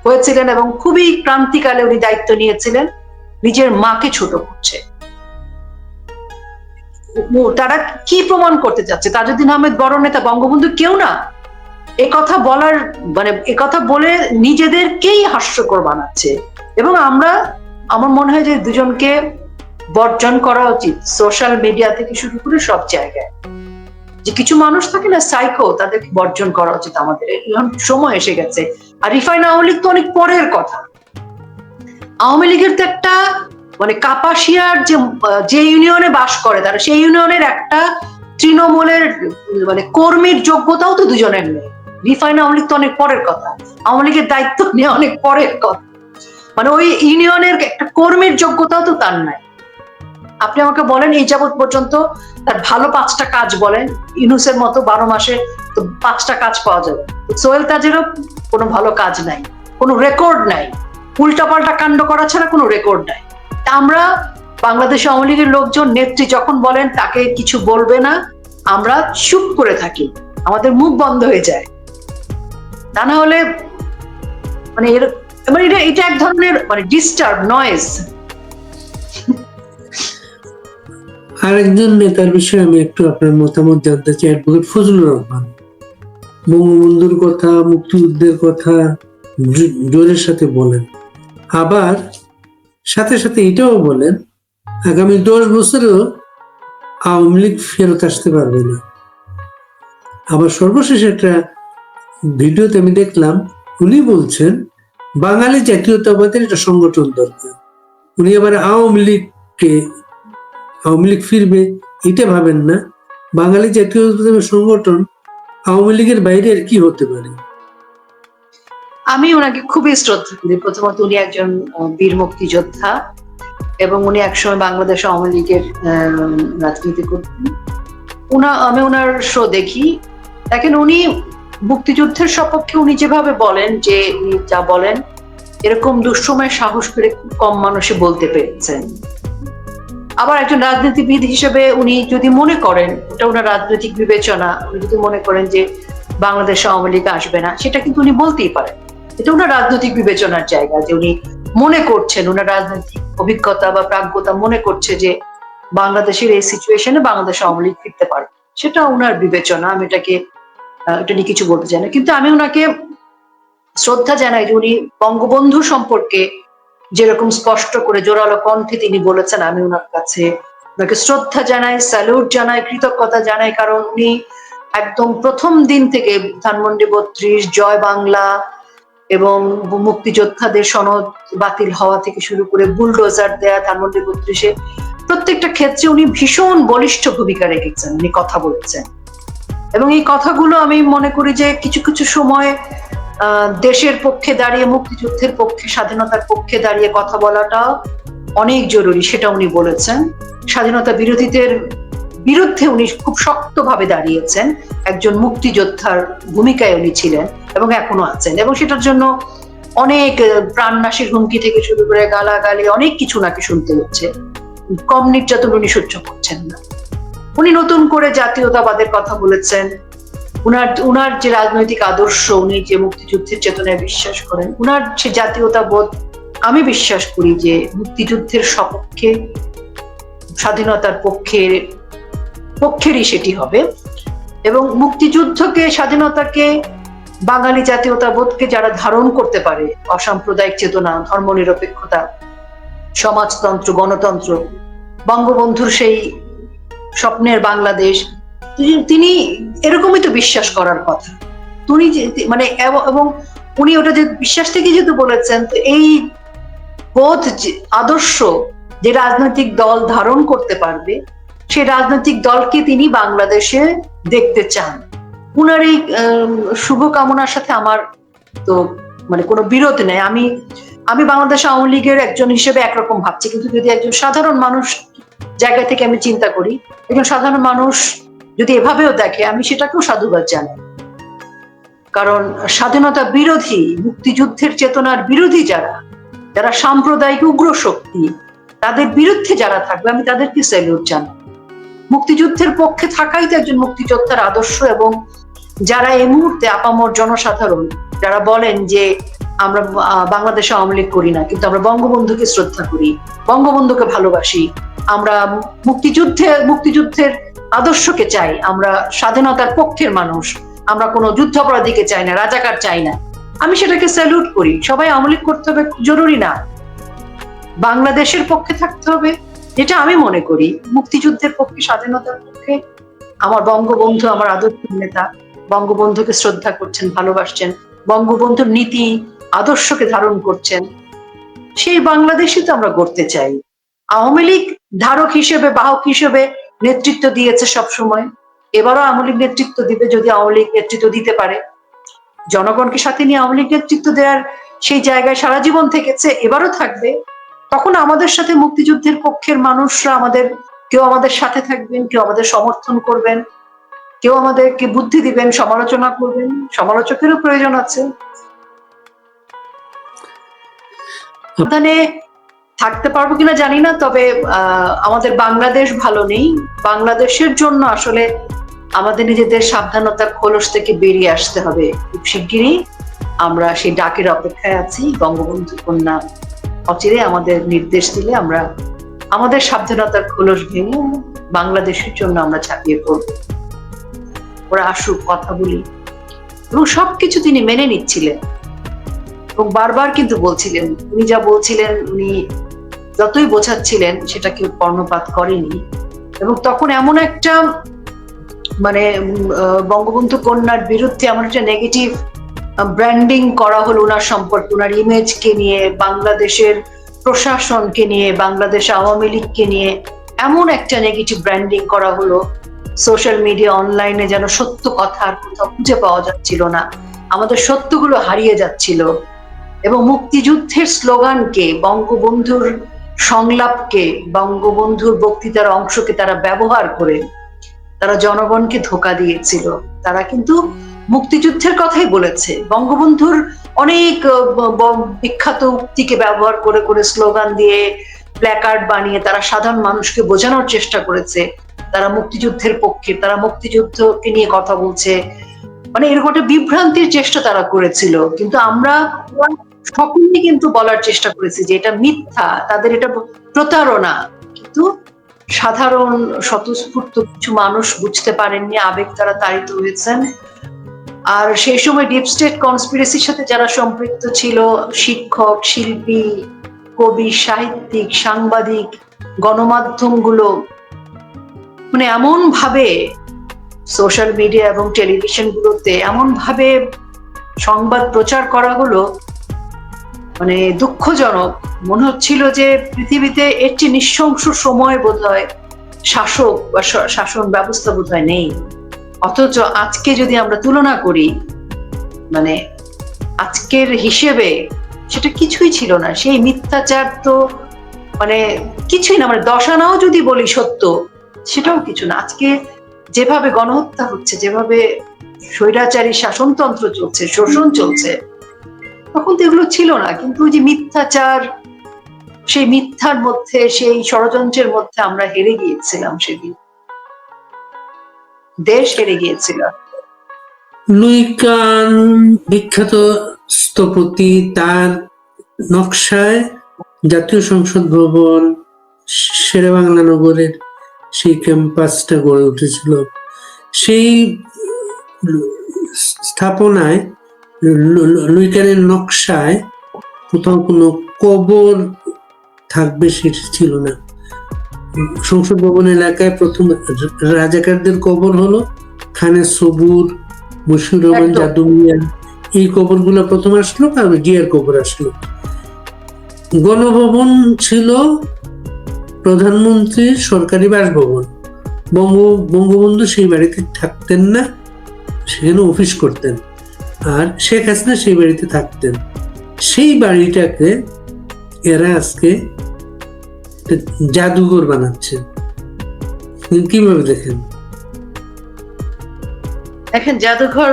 হয়েছিলেন এবং খুবই ক্রান্তিকালে উনি দায়িত্ব নিয়েছিলেন, নিজের মাকে ছোট করছে। তারা কি প্রমাণ করতে চাচ্ছে? তাজউদ্দিন আহমেদ বড় নেতা, বঙ্গবন্ধু কেউ না। একথা বলার মানে একথা বলে নিজেদেরকেই হাস্যকর বানাচ্ছে। এবং আমার মনে হয় যে দুজনকে বর্জন করা উচিত, সোশ্যাল মিডিয়া থেকে শুরু করে সব জায়গায়। যে কিছু মানুষ থাকে না সাইকো, তাদেরকে বর্জন করা উচিত আমাদের, এখন সময় এসে গেছে। আর রিফাইন আওয়ামী লীগ তো অনেক পরের কথা। আওয়ামী লীগের তো একটা মানে কাপাসিয়ার যে ইউনিয়নে বাস করে, তারা সেই ইউনিয়নের একটা তৃণমূলের মানে কর্মীর যোগ্যতাও তো দুজনের নেই। রিফাইন আওয়ামী লীগ তো অনেক পরের কথা, আওয়ামী লীগের দায়িত্ব নিয়ে অনেক পরের কথা, মানে ওই ইউনিয়নের একটা কর্মীর যোগ্যতাও তো তার নাই। আপনি আমাকে বলেন এই যাবৎ পর্যন্ত তার ভালো 5টা কাজ বলেন, ইউনুসের মতো 12 মাসে তো 5টা কাজ পাওয়া যাবে। সোহেল তাজেরও কোনো ভালো কাজ নাই, কোনো রেকর্ড নাই, উল্টাপাল্টা কাণ্ড করা ছাড়া কোনো রেকর্ড নাই। আমরা বাংলাদেশ আওয়ামী লীগের লোকজন, নেত্রী যখন বলেন তাকে কিছু বলবে না, আমরা চুপ করে থাকি, আমাদের মুখ বন্ধ হয়ে যায়। তা না হলে মানে এটা এক ধরনের মানে ডিস্টার্ব নয়েজ। আরেকজন নেতার বিষয়ে আমি একটু আপনার মতামত জানতে চাই, অ্যাডভোকেট ফজলুর রহমান। বঙ্গবন্ধুর কথা, মুক্তিযুদ্ধের কথা জোরের সাথে বলেন, আবার সাথে সাথে এটাও বলেন আগামী 10 বছরেও আওয়ামী লীগ ফেরত আসতে পারবে না। আবার সর্বশেষ একটা ভিডিওতে আমি দেখলাম উনি বলছেন বাঙালি জাতীয়তাবাদের একটা সংগঠন দরকার। উনি আবার আওয়ামী লীগ ফিরবে এটা ভাবেন না। বাঙালি জাতীয়তাবাদের সংগঠন আওয়ামী লীগের বাইরে আর কি হতে পারে? আমি ওনাকে খুবই শ্রদ্ধা করি। প্রথমত উনি একজন বীর মুক্তিযোদ্ধা, এবং উনি একসময় বাংলাদেশ আওয়ামী লীগের রাজনীতি করতেন। আমি ওনার শো দেখি। দেখেন, উনি মুক্তিযুদ্ধের সপক্ষে উনি যেভাবে বলেন, যে উনি যা বলেন এরকম দুঃসময় সাহস করে খুব কম মানুষে বলতে পেরেছেন। আবার একজন রাজনীতিবিদ হিসেবে উনি যদি মনে করেন, ওটা ওনার রাজনৈতিক বিবেচনা, উনি যদি মনে করেন যে বাংলাদেশ আওয়ামী লীগ আসবে না, সেটা কিন্তু উনি বলতেই পারেন। এটা ওনার রাজনৈতিক বিবেচনার জায়গা, যে উনি মনে করছেন, ওনার রাজনৈতিক অভিজ্ঞতা বা প্রাজ্ঞতা মনে করছে যে বাংলাদেশের এই সিচুয়েশনে বাংলাদেশ আওয়ামী লীগ ফিরতে পারে। সেটা ওনার বিবেচনা, আমি এটা নিয়ে কিছু বলতে চাই না। কিন্তু আমি ওনাকে শ্রদ্ধা জানাই যে উনি বঙ্গবন্ধু সম্পর্কে যেরকম স্পষ্ট করে জোরালো কণ্ঠে তিনি বলেছেন, আমি ওনাকে শ্রদ্ধা জানাই, স্যালুট জানাই, কৃতজ্ঞতা জানাই। কারণ উনি একদম প্রথম দিন থেকে ধানমন্ডি ৩২, জয় বাংলা এবং মুক্তিযোদ্ধাদের সনদ বাতিল হওয়া থেকে শুরু করে বুলডোজার দেয়া ধানমন্ডি ৩২-এ প্রত্যেকটা ক্ষেত্রে উনি ভীষণ বলিষ্ঠ ভূমিকা রেখেছেন, উনি কথা বলেছেন। এবং এই কথাগুলো আমি মনে করি যে কিছু কিছু সময় দেশের পক্ষে দাঁড়িয়ে, মুক্তিযুদ্ধের পক্ষে, স্বাধীনতার পক্ষে দাঁড়িয়ে কথা বলাটা অনেক জরুরি, সেটা উনি বলেছেন। স্বাধীনতা বিরোধীদের বিরুদ্ধে উনি খুব শক্তভাবে দাঁড়িয়েছেন, একজন মুক্তিযোদ্ধার ভূমিকায় উনি ছিলেন এবং এখনো আছেন। এবং সেটার জন্য অনেক প্রাণনাশের হুমকি থেকে শুরু করে গালাগালি অনেক কিছু নাকি শুনতে হচ্ছে, কম নির্যাতন উনি সহ্য করছেন না। উনি নতুন করে জাতীয়তাবাদের কথা বলেছেন, উনার যে রাজনৈতিক আদর্শ, উনি যে মুক্তিযুদ্ধের চেতনায় বিশ্বাস করেন, উনার সে জাতীয়তাবোধ আমি বিশ্বাস করি যে মুক্তিযুদ্ধের সপক্ষে, স্বাধীনতার পক্ষেরই সেটি হবে। এবং মুক্তিযুদ্ধকে, স্বাধীনতাকে, বাঙালি জাতীয়তাবোধকে যারা ধারণ করতে পারে, অসাম্প্রদায়িক চেতনা, ধর্মনিরপেক্ষতা, সমাজতন্ত্র, গণতন্ত্র, বঙ্গবন্ধুর সেই স্বপ্নের বাংলাদেশ, তিনি এরকমই তো বিশ্বাস করার কথা। উনি মানে এবং উনি ওটা যে বিশ্বাস থেকে যেহেতু বলেছেন, তো এই বোধ, আদর্শ যে রাজনৈতিক দল ধারণ করতে পারবে, সেই রাজনৈতিক দলকে তিনি বাংলাদেশে দেখতে চান। উনার এই শুভকামনার সাথে আমার তো মানে কোনো বিরোধ নেই। আমি বাংলাদেশ আওয়ামী লীগের একজন হিসেবে একরকম ভাবছি, কিন্তু যদি একজন সাধারণ মানুষ জায়গা থেকে আমি চিন্তা করি, একজন সাধারণ মানুষ যদি এভাবেও দেখে, আমি সেটাকেও সাধুবাদ জানাই। কারণ স্বাধীনতা বিরোধী, মুক্তিযুদ্ধের চেতনার বিরোধী যারা সাম্প্রদায়িক উগ্র শক্তি, তাদের বিরুদ্ধে যারা থাকবে, আমি তাদেরকে স্যালুট জানাই। মুক্তিযুদ্ধের পক্ষে থাকাই তো একজন মুক্তিযোদ্ধার আদর্শ। এবং যারা এই মুহূর্তে আপামর জনসাধারণ যারা বলেন যে আমরা বাংলাদেশ আওয়ামী লীগ করি না, কিন্তু আমরা বঙ্গবন্ধুকে শ্রদ্ধা করি, বঙ্গবন্ধুকে ভালোবাসি, আমরা মুক্তিযুদ্ধের আদর্শকে চাই, আমরা স্বাধীনতার পক্ষের মানুষ, আমরা কোনো যুদ্ধাপরাধীকে চাই না, রাজাকার চাই না, আমি সেটাকে স্যালুট করি। সবাই আওয়ামী লীগ করতে হবে জরুরি না, বাংলাদেশের পক্ষে থাকতে হবে, যেটা আমি মনে করি। মুক্তিযুদ্ধের পক্ষে, স্বাধীনতার পক্ষে আমার বঙ্গবন্ধু, আমার আদর্শ নেতা, বঙ্গবন্ধুকে শ্রদ্ধা করছেন, ভালোবাসছেন, বঙ্গবন্ধুর নীতি আদর্শকে ধারণ করছেন, সেই বাংলাদেশই তো আমরা গড়তে চাই। আওয়ামী লীগ ধারক হিসেবে, বাহক হিসেবে নেতৃত্ব দিয়েছে সব সময়, এবারও আওয়ামী লীগ নেতৃত্ব দিবে, যদি আওয়ামী লীগ নেতৃত্ব দিতে পারে। জনগণকে সাথে নিয়ে আওয়ামী লীগ নেতৃত্ব দেওয়ার সেই জায়গায় সারা জীবন থেকেছে, এবারও থাকবে। তখন আমাদের সাথে মুক্তিযুদ্ধের পক্ষের মানুষরা, কেউ আমাদের সাথে থাকবেন, কেউ আমাদের সমর্থন করবেন, কেউ আমাদেরকে বুদ্ধি দিবেন, সমালোচনা করবেন। সমালোচকেরও প্রয়োজন আছে। থাকতে পারবো কিনা জানি না, তবে আমাদের বাংলাদেশ ভালো নেই। বাংলাদেশের জন্য আসলে আমাদের নিজেদের সাবধানতার খোলস থেকে বেরিয়ে আসতে হবে খুব শিগগিরই। আমরা সেই ডাকের অপেক্ষায় আছি। বঙ্গবন্ধু কন্যা অচিরে আমাদের নির্দেশ দিলে আমরা আমাদের সাবধানতার খোলস ভেঙে বাংলাদেশের জন্য আমরা ঝাঁপিয়ে পড়ব। ওরা আসুক, কথা বলি। এবং সবকিছু তিনি মেনে নিচ্ছিলেন এবং বারবার কিন্তু বলছিলেন, উনি যা বলছিলেন, উনি যতই বোঝাচ্ছিলেন সেটা কেউ কর্ণপাত করেনি। এবং তখন এমন একটা মানে বঙ্গবন্ধু কন্যার বিরুদ্ধে এমন একটা নেগেটিভ ব্র্যান্ডিং করা হলো ওনার সম্পর্কে, ওনার ইমেজকে নিয়ে, বাংলাদেশের প্রশাসনকে নিয়ে, বাংলাদেশ আওয়ামী লীগকে নিয়ে এমন একটা নেগেটিভ ব্র্যান্ডিং করা হলো, সোশ্যাল মিডিয়া, অনলাইনে যেন সত্য কথা আর কোথাও খুঁজে পাওয়া যাচ্ছিল না, আমাদের সত্যগুলো হারিয়ে যাচ্ছিল। এবং মুক্তিযুদ্ধের স্লোগানকে, বঙ্গবন্ধুর সংলাপকে, বঙ্গবন্ধুর বক্তৃতার অংশকে তারা ব্যবহার করে তারা জনগণকে ধোঁকা দিয়েছিল। তারা কিন্তু মুক্তিযুদ্ধের কথাই বলেছে, বঙ্গবন্ধুর অনেক বিখ্যাত উক্তিকে ব্যবহার করে করে, স্লোগান দিয়ে, প্ল্যাকার্ড বানিয়ে তারা সাধারণ মানুষকে বোঝানোর চেষ্টা করেছে তারা মুক্তিযুদ্ধের পক্ষে, তারা মুক্তিযুদ্ধকে নিয়ে কথা বলছে, মানে এরকম একটা বিভ্রান্তির চেষ্টা তারা করেছিল। কিন্তু আমরা সকলেই কিন্তু বলার চেষ্টা করেছি যে এটা মিথ্যা, তাদের এটা প্রতারণা। কিন্তু সাধারণ স্বতঃস্ফূর্ত কিছু মানুষ বুঝতে পারেননি, আবেগ তারা তাড়িত হয়েছেন। আর সেই সময় ডিপ স্টেট কনস্পিরেসির সাথে যারা সম্পৃক্ত ছিল, শিক্ষক, শিল্পী, কবি, সাহিত্যিক, সাংবাদিক, গণমাধ্যমগুলো, মানে এমন ভাবে সোশ্যাল মিডিয়া এবং টেলিভিশন গুলোতে এমন ভাবে সংবাদ প্রচার করা হলো, মানে দুঃখজনক। মনে হচ্ছিল যে পৃথিবীতে এর চেয়ে নৃশংস সময় বোধহয় শাসক বা শাসন ব্যবস্থা বোধহয় নেই। অথচ আজকে যদি আমরা তুলনা করি, মানে আজকের হিসেবে সেটা কিছুই ছিল না। সেই মিথ্যাচার তো মানে কিছুই না, মানে দশানাও যদি বলি সত্য, সেটাও কিছু না। আজকে যেভাবে গণহত্যা হচ্ছে, যেভাবে স্বৈরাচারী শাসনতন্ত্র চলছে, শোষণ চলছে, তখন তো এগুলো ছিল না। কিন্তু ওই যে মিথ্যাচার, সেই মিথ্যার মধ্যে, সেই ষড়যন্ত্রের মধ্যে আমরা হেরে গিয়েছিলাম। সেদিন দেশ হেরে গিয়েছিল। লুই কান বিখ্যাত স্থপতি, তার নকশায় জাতীয় সংসদ ভবন, শেরেবাংলা নগরের সেই ক্যাম্পাসটা গড়ে উঠেছিল। সেই স্থাপনায় লুই কানের নকশায় কোথাও কোনো কবর থাকবে সেটা ছিল না। সংসদ ভবন এলাকায় প্রথম রাজাকারদের কবর হলো খানে সবুর, মশিউর রহমান জাদু মিয়া, এই কবরগুলো প্রথম আসলো, আর জিয়ার কবর আসলো। গণভবন ছিল প্রধানমন্ত্রীর সরকারি বাসভবন। বঙ্গবন্ধু সেই বাড়িতে থাকতেন না, সেখানে অফিস করতেন, আর শেখ হাসিনা সেই বাড়িতে থাকতেন। সেই বাড়িটাকে এরা আজকে জাদুঘর বানাচ্ছে। কিভাবে দেখেন? দেখেন, জাদুঘর,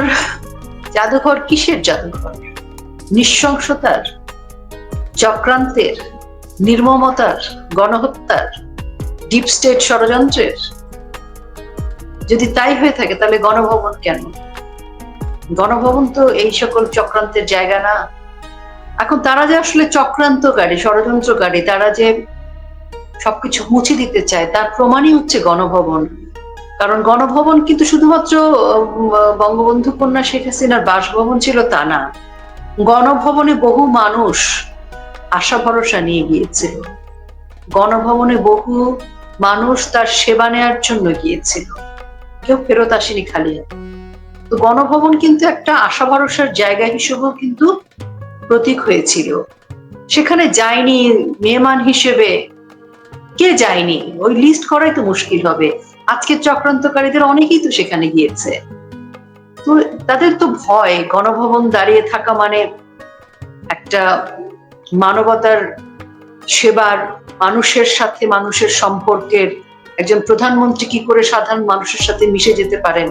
জাদুঘর কিসের জাদুঘর? নৃশংসতার, চক্রান্তের, নির্মমতার, গণহত্যার, ডিপ স্টেট ষড়যন্ত্রের? যদি তাই হয়ে থাকে তাহলে গণভবন কেন? গণভবন তো এই সকল চক্রান্তের জায়গা না। এখন তারা যে আসলে চক্রান্তকারী, ষড়যন্ত্রকারী, তারা যে সবকিছু মুছে দিতে চায়, তার প্রমাণই হচ্ছে গণভবন। কারণ গণভবন কিন্তু শুধুমাত্র বঙ্গবন্ধু কন্যা শেখ হাসিনার বাসভবন ছিল তা না। গণভবনে বহু মানুষ আশা ভরসা নিয়ে গিয়েছিল, গণভবনে বহু মানুষ তার সেবা নেওয়ার জন্য গিয়েছিল, কেউ ফেরত আসেনি খালি হাতে। তো গণভবন কিন্তু একটা আশা ভরসার জায়গা হিসেবেও কিন্তু প্রতীক হয়েছিল। সেখানে যায়নি মেহমান হিসেবে কে যায়নি, ওই লিস্ট করাই তো মুশকিল হবে। আজকের চক্রান্তকারীদের অনেকেই তো সেখানে গিয়েছে। তো তাদের তো ভয়, গণভবন দাঁড়িয়ে থাকা মানে একটা মানবতার সেবার, মানুষের সাথে মানুষের সম্পর্কের, একজন প্রধানমন্ত্রী কি করে সাধারণ মানুষের সাথে মিশে যেতে পারেন,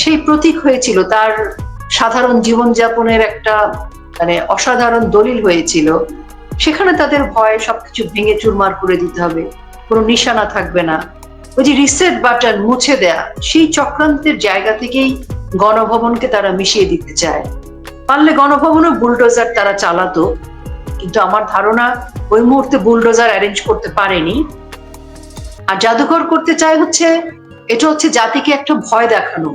সেই প্রতীক হয়েছিল। তার সাধারণ জীবনযাপনের একটা মানে অসাধারণ দলিল হয়েছিল। সেখানে তাদের ভয় সবকিছু ভেঙে চুরমার করে দিতে হবে, কোনো নিশানা থাকবে না। ওই যে রিসেট বাটন মুছে দেয়া, সেই চক্রান্তের জায়গা থেকেই গণভবনকে তারা মিশিয়ে দিতে চায়। পারলে গণভবনও বুলডোজার তারা চালাতো, কিন্তু আমার ধারণা ওই মুহূর্তে বুলডোজার অ্যারেঞ্জ করতে পারেনি। আর জাদুঘর করতে চায় হচ্ছে, এটা হচ্ছে জাতিকে একটা ভয় দেখানো,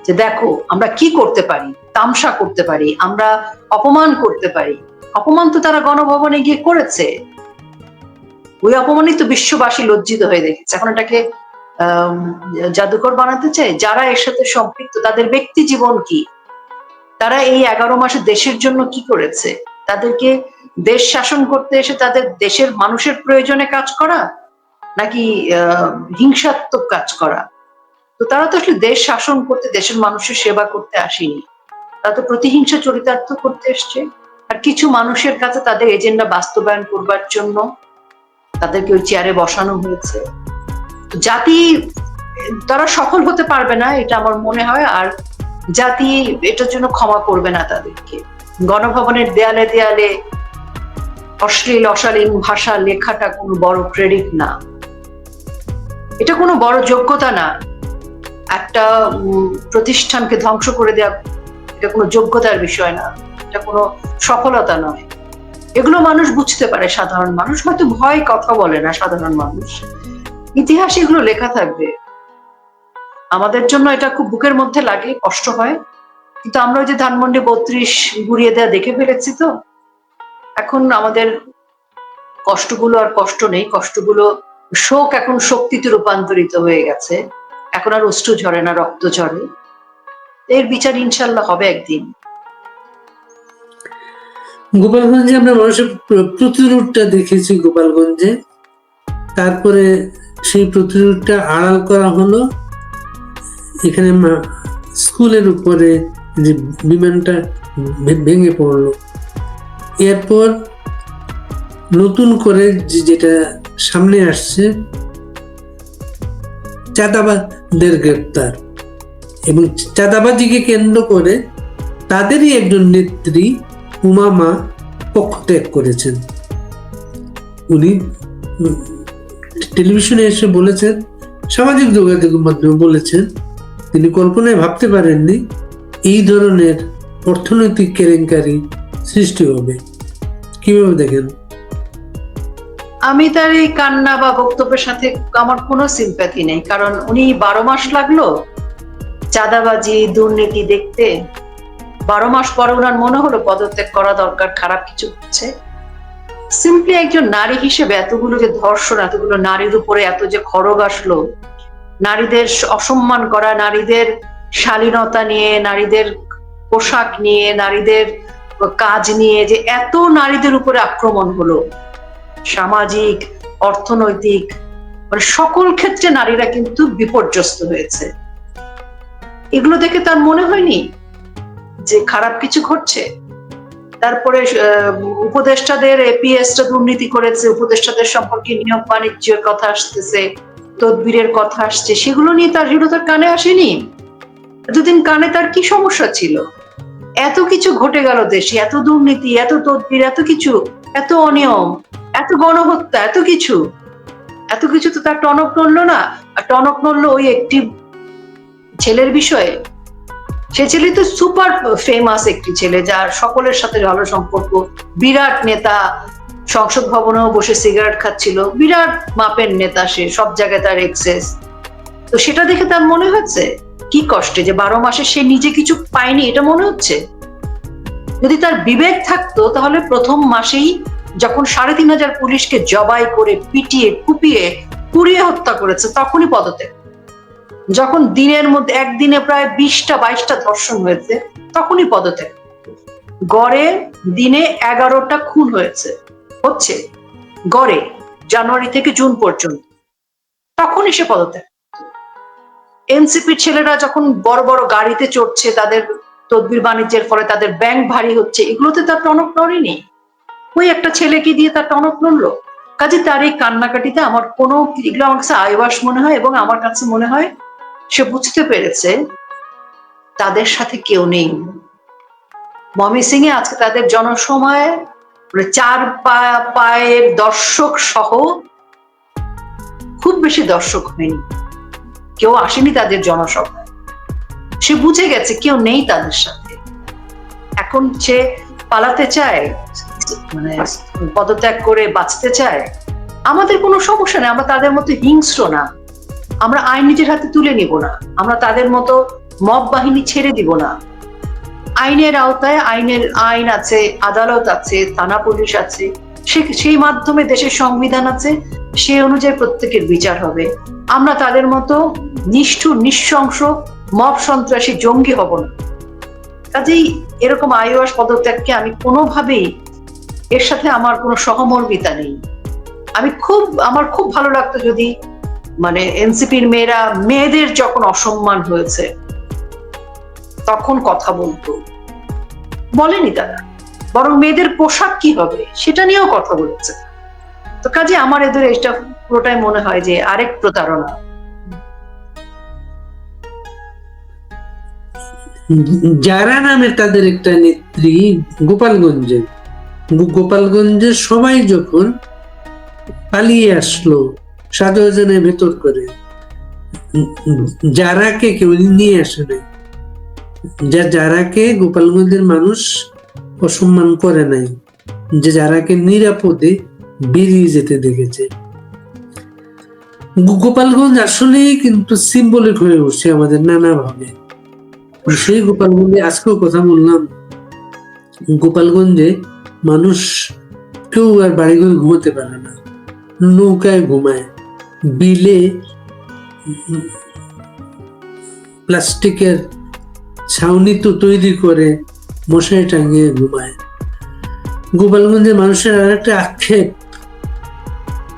যে দেখো আমরা কি করতে পারি, তামসা করতে পারি, আমরা অপমান করতে পারি। অপমান তো তারা গণভবনে গিয়ে করেছে, ওই অপমানই তো বিশ্ববাসী লজ্জিত হয়ে দেখেছে। এখন এটাকে জাদুঘর বানাতে চায়। যারা এর সাথে সম্পৃক্ত, তাদের ব্যক্তি জীবন কি, তারা এই 11 মাসে দেশের জন্য কি করেছে, তাদেরকে দেশ শাসন করতে এসে তাদের দেশের মানুষের প্রয়োজনে কাজ করা, নাকি হিংসাত্মক কাজ করা? তো তারা তো আসলে দেশ শাসন করতে, দেশের মানুষের সেবা করতে আসেনি, তারা তো প্রতিহিংসা চরিতার্থ করতে এসছে। আর কিছু মানুষের কাছে তাদের এজেন্ডা বাস্তবায়ন করবার জন্য তাদেরকে ওই চেয়ারে বসানো হয়েছে। জাতি তারা সফল হতে পারবে না, এটা আমার মনে হয়। আর জাতি এটার জন্য ক্ষমা করবে না তাদেরকে। গণভবনের দেয়ালে দেয়ালে অশ্লীল অশালীন ভাষা লেখাটা কোনো বড় ক্রেডিট না, এটা কোনো বড় যোগ্যতা না। একটা প্রতিষ্ঠানকে ধ্বংস করে দেওয়া এটা কোনো যোগ্যতার বিষয় না, এটা কোনো সফলতা নয়। এগুলো মানুষ বুঝতে পারে, সাধারণ মানুষ হয়তো ভয় কথা বলে না, সাধারণ মানুষ। ইতিহাসে এগুলো লেখা থাকবে। আমাদের জন্য এটা খুব বুকের মধ্যে লাগে, কষ্ট হয়, কিন্তু আমরা ওই যে ধানমন্ডি 32 গুড়িয়ে দেওয়া দেখে ফেলেছি। তো এখন আমাদের কষ্টগুলো আর কষ্ট নেই, কষ্টগুলো শোক এখন শক্তিতে রূপান্তরিত হয়ে গেছে। এখন আর অশ্রু ঝরে না, রক্ত ঝরে। এর বিচার ইনশাল্লাহ হবে একদিন। গোপালগঞ্জে আমরা মানুষের প্রতিরোধটা দেখেছি গোপালগঞ্জে, তারপরে সেই প্রতিরোধটা আড়াল করা হলো। এখানে স্কুলের উপরে যে বিমানটা ভেঙে পড়লো, এরপর নতুন করে যেটা সামনে আসছে চাঁদাবাজদের গ্রেপ্তার, এবং চাঁদাবাজিকে কেন্দ্র করে তাদেরই একজন নেত্রী উমামা পক্ষত্যাগ করেছেন। উনি টেলিভিশনে এসে বলেছেন, সামাজিক যোগাযোগ মাধ্যমে বলেছেন, তিনি কল্পনায় ভাবতে পারেননি এই ধরনের অর্থনৈতিক কেলেঙ্কারি সৃষ্টি হবে। কিভাবে দেখেন? আমি তার এই কান্না বা বক্তব্যের সাথে আমার কোনো সিম্প্যাথি নেই, কারণ উনি 12 মাস লাগলো চাঁদাবাজি দুর্নীতি দেখতে। 12 মাস পরে ওনার মনে হলো পদত্যাগ করা দরকার, খারাপ কিছু হচ্ছে। সিম্পলি একজন নারী হিসেবে এতগুলো যে ধর্ষণ, এতগুলো নারীর উপরে এত যে খড়গ আসলো, নারীদের অসম্মান করা, নারীদের শালীনতা নিয়ে, নারীদের পোশাক নিয়ে, নারীদের কাজ নিয়ে যে এত নারীদের উপরে আক্রমণ হলো, সামাজিক অর্থনৈতিক মানে সকল ক্ষেত্রে নারীরা কিন্তু বিপর্যস্ত হয়েছে। এগুলো দেখে তার মনে হয়নি যে খারাপ কিছু ঘটছে? তারপরে উপদেষ্টাদের এপিএসটা দুর্নীতি করেছে, উপদেষ্টাদের সম্পর্কে নিয়োগ বাণিজ্যের কথা আসতেছে, তদবিরের কথা আসছে, সেগুলো নিয়ে তার কানে আসেনি। এতদিন কানে তার কি সমস্যা ছিল? এত কিছু ঘটে গেল দেশে, এত দুর্নীতি, এত তদবির, এত কিছু, এত অনিয়ম, এত গণহত্যা, এত কিছু তো তার টনক নড়লো না। আর টনক নড়লো ওই একটি ছেলের বিষয়ে। সে ছেলে তো সুপার ফেমাস একটি ছেলে, যার সকলের সাথে ভালো সম্পর্ক, বিরাট নেতা, সংসদ ভবনেও বসে সিগারেট খাচ্ছিল, বিরাট মাপের নেতা, সে সব জায়গায় তার এক্সেস। তো সেটা দেখে তার মনে হচ্ছে কি কষ্টে যে 12 মাসে সে নিজে কিছু পায়নি, এটা মনে হচ্ছে। যদি তার বিবেক থাকতো তাহলে প্রথম মাসেই যখন 3500 পুলিশকে জবাই করে পিটিয়ে কুপিয়ে পুড়িয়ে হত্যা করেছে তখনই পদত্যাগ। যখন দিনের মধ্যে একদিনে প্রায় 20টা 22টা ধর্ষণ হয়েছে তখনই পদত্যাগ। গড়ে দিনে 11টা খুন হচ্ছে গড়ে, জানুয়ারি থেকে জুন পর্যন্ত, তখনই সে পদত্যাগ। এনসিপির ছেলেরা যখন বড় বড় গাড়িতে চড়ছে, তাদের তদবির বাণিজ্যের ফলে তাদের ব্যাংক ভারী হচ্ছে, এগুলোতে তার টনক নড়েনি। ওই একটা ছেলেকে দিয়ে তার টনক নড়লো। কাজে তার এই কান্নাকাটিতে আমার কোনো, এগুলো আমার কাছে আইবাস মনে হয়, এবং আমার কাছে মনে হয় সে বুঝতে পেরেছে তাদের সাথে কেউ নেই। ময়মনসিংহে আজকে তাদের জনসময় 4 পায়ের দর্শক সহ খুব বেশি দর্শক হয়নি, কেউ আসেনি তাদের জনসভায়। সে বুঝে গেছে কেউ নেই তাদের সাথে। এখন সে পালাতে চায়, মানে পদত্যাগ করে বাঁচতে চায়। আমাদের কোনো সমস্যা নেই, আমরা তাদের মতো হিংস্র না, আমরা আইন নিজের হাতে তুলে নিব না, আমরা তাদের মতো মব বাহিনী ছেড়ে দিব না। আইনের আওতায় আইন আছে, আদালত আছে, থানা পুলিশ আছে, সেই মাধ্যমে দেশের সংবিধান আছে, সেই অনুযায়ী প্রত্যেকের বিচার হবে। আমরা তাদের মতো নিষ্ঠুর নৃশংস মব সন্ত্রাসী জঙ্গি হব না। কাজেই এরকম আইওয়াস পদত্যাগকে আমি কোনোভাবেই, এর সাথে আমার কোনো সহমর্মিতা নেই। আমার খুব ভালো লাগতো যদি মানে এনসিপির মেয়েদের যখন অসম্মান হয়েছে তখন কথা বলতো, বলেনি তারা, বরং মেয়েদের পোশাক কি হবে সেটা নিয়েও কথা বলেছে। তো কাজে আমার এদের এটা পুরোটাই মনে হয় যে আরেক প্রতারণা। যারা নামে তাদের একটা নেত্রী গোপালগঞ্জে, গোপালগঞ্জের সবাই যখন পালিয়ে আসলো শাহজাহানের ভেতর করে, যারাকে কেউ নিয়ে আসে নাই, যারাকে গোপালগঞ্জের মানুষ অসম্মান করে নাই, যে যারাকে নিরাপদে বেরিয়ে যেতে দেখেছে। গোপালগঞ্জ আসলেই কিন্তু সিম্বলিক হয়ে উঠছে আমাদের নানাভাবে। সেই গোপালগঞ্জে আজকেও কথা বললাম, গোপালগঞ্জে মানুষ কেউ আর বাড়ি ঘরে ঘুমাতে পারে না, নৌকায় ঘুমায়, বিলে প্লাস্টিকের ছাউনি তো তৈরি করে মশারি টাঙিয়ে ঘুমায়। গোপালগঞ্জের মানুষের আর একটা আক্ষেপ,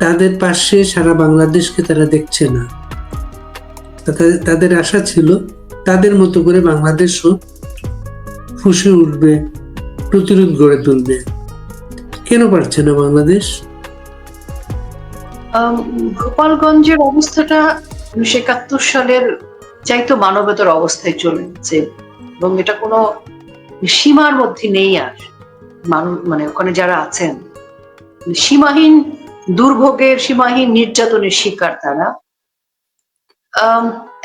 তাদের পাশে সারা বাংলাদেশকে তারা দেখছে না। তাদের আশা ছিল তাদের মতো করে বাংলাদেশও ফুঁসে উঠবে, প্রতিরোধ গড়ে তুলবে। কেন পারছে না বাংলাদেশ? গোপালগঞ্জের অবস্থাটা 1971 সালের চাইতো মানবতার অবস্থায় চলে যাচ্ছে, এবং এটা কোনো সীমার মধ্যে নেই আর। মানে ওখানে যারা আছেন সীমাহীন দুর্ভোগের, সীমাহীন নির্যাতনের শিকার তারা।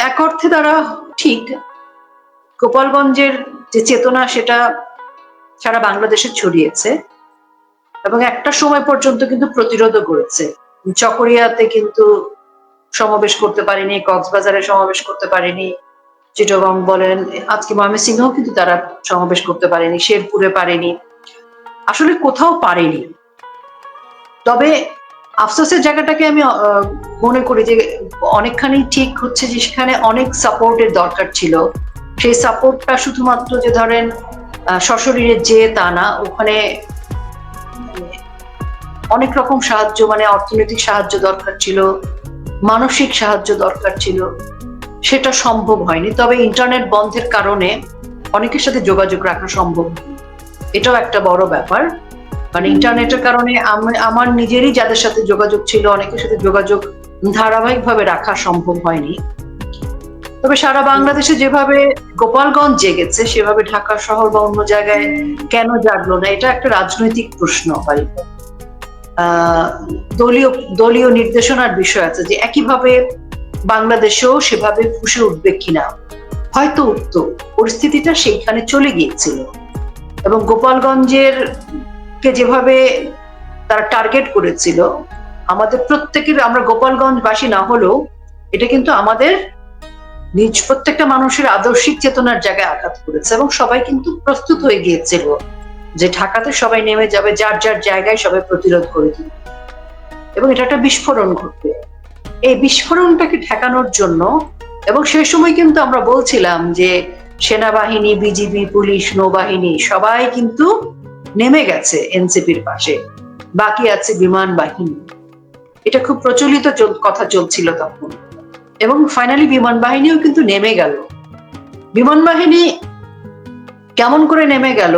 এক অর্থে তারা ঠিক গোপালগঞ্জের যে চেতনা সেটা সারা বাংলাদেশে ছড়িয়েছে, এবং একটা সময় পর্যন্ত কিন্তু প্রতিরোধও করেছে। চকরিয়াতে কিন্তু সমাবেশ করতে পারেনি, কক্সবাজারে সমাবেশ করতে পারেনি, চিটাগং বলেন, আজকে ময়মনসিংহ কিন্তু তারা সমাবেশ করতে পারেনি, শেরপুরে পারেনি, আসলে কোথাও পারেনি। তবে আফসোসের জায়গাটাকে আমি মনে করি যে অনেকখানি ঠিক হচ্ছে যে সেখানে অনেক সাপোর্টের দরকার ছিল। সেই সাপোর্টটা শুধুমাত্র যে ধরেন সশরীরে যে তা না, ওখানে অনেক রকম সাহায্য, মানে অর্থনৈতিক সাহায্য দরকার ছিল, মানসিক সাহায্য দরকার ছিল, সেটা সম্ভব হয়নি। তবে ইন্টারনেট বন্ধের কারণে অনেকের সাথে যোগাযোগ রাখা সম্ভব হয়নি, এটাও একটা বড় ব্যাপার। মানে ইন্টারনেটের কারণে আমার নিজেরই যাদের সাথে যোগাযোগ ছিল, অনেকের সাথে যোগাযোগ ধারাবাহিকভাবে রাখা সম্ভব হয়নি। তবে সারা বাংলাদেশে যেভাবে গোপালগঞ্জ জেগেছে, সেভাবে ঢাকা শহর বা অন্য জায়গায় কেন জাগলো না, এটা একটা রাজনৈতিক প্রশ্ন। দলীয় নির্দেশনার বিষয় আছে যে একইভাবে বাংলাদেশেও সেভাবে ফুসে উঠবে কিনা, হয়তো উঠত, পরিস্থিতিটা সেইখানে চলে গিয়েছিল। এবং গোপালগঞ্জের কে যেভাবে তারা টার্গেট করেছিল, আমাদের প্রত্যেকের, আমরা গোপালগঞ্জবাসী না হলেও এটা কিন্তু আমাদের নিজ প্রত্যেকটা মানুষের আদর্শিক চেতনার জায়গায় আঘাত করেছে, এবং সবাই কিন্তু প্রস্তুত হয়ে গিয়েছিল যে ঢাকাতে সবাই নেমে যাবে, যার যার জায়গায় সবাই প্রতিরোধ করে দিবে, এবং এটা একটা বিস্ফোরণ ঘটবে। এই বিস্ফোরণটাকে ঠেকানোর জন্য, এবং সেই সময় কিন্তু আমরা বলছিলাম যে সেনাবাহিনী, বিজিবি, পুলিশ, নৌবাহিনী সবাই কিন্তু নেমে গেছে এনসিপির পাশে, বাকি আছে বিমান বাহিনী। এটা খুব প্রচলিত কথা চলছিল তখন, এবং ফাইনালি বিমান বাহিনীও কিন্তু নেমে গেল। বিমান বাহিনী কেমন করে নেমে গেল